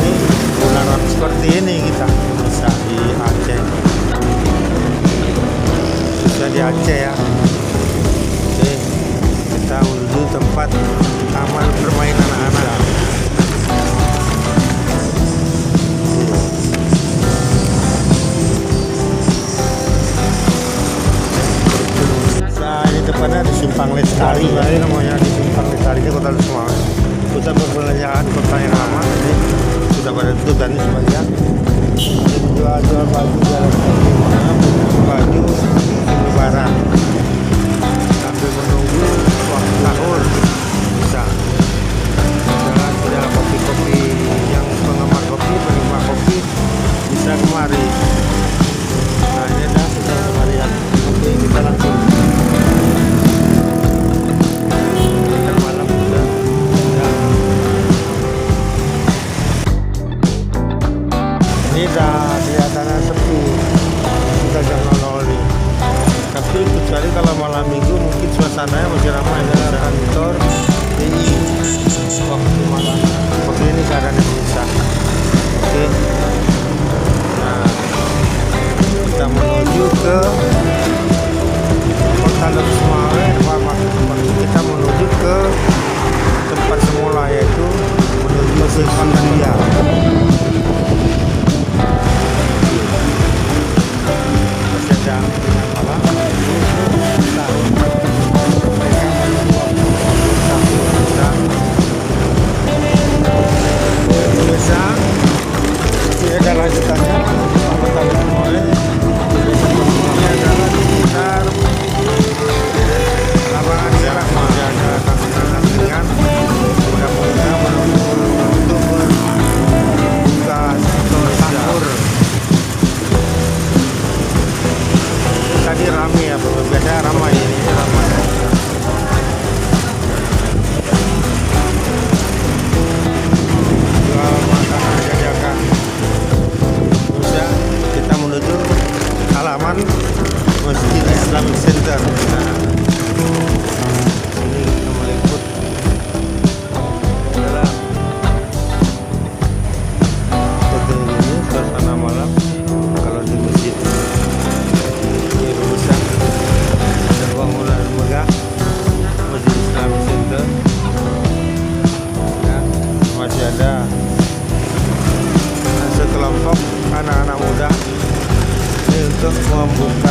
ini bundaran seperti ini kita bisa di Aceh, bisa di Aceh ya. Oke, kita menuju tempat taman bermain anak-anak. Nah, ini depannya di Simpang Lestari ya, ini namanya di Simpang Lestari ini Kota Semarang. Pusat perbelanjaan kota yang lama, ini sudah pada tutup dan sebagian jual baju jalan kaki, baju lebaran sambil menunggu waktu sahur. Bisa jalan jalan kopi-kopi yang penggemar kopi, penikmat kopi bisa kemari. Nah ini dah sudah kemarian. Oke, kita langsung malam sudah ya. Ini dah kelihatannya sepi, sudah jam 00 nih. Tapi kecuali kalau malam minggu mungkin suasananya masih ramai ya, kantor ini waktu malam. Oke, ini keadaannya bisa. Oke, nah kita menuju ke Kota Semarang. Kita menuju ke tempat semula, yaitu menuju ke India. Ada lanjutannya lapangan sepak masih ada tandingan. Mudah-mudahan untuk berbuka sahur. Tadi ramai ya, biasanya ramai ini ramai. Jual makanan jajakan. Kita menuju halaman Masjid Islamic Center. Nah, ini kita meliput adalah seperti ini suasana malam kalau di masjid. Ini rusak dan bangunan megah Masjid Islamic Center. Ya, masih ada sekelompok anak-anak muda ini untuk membuka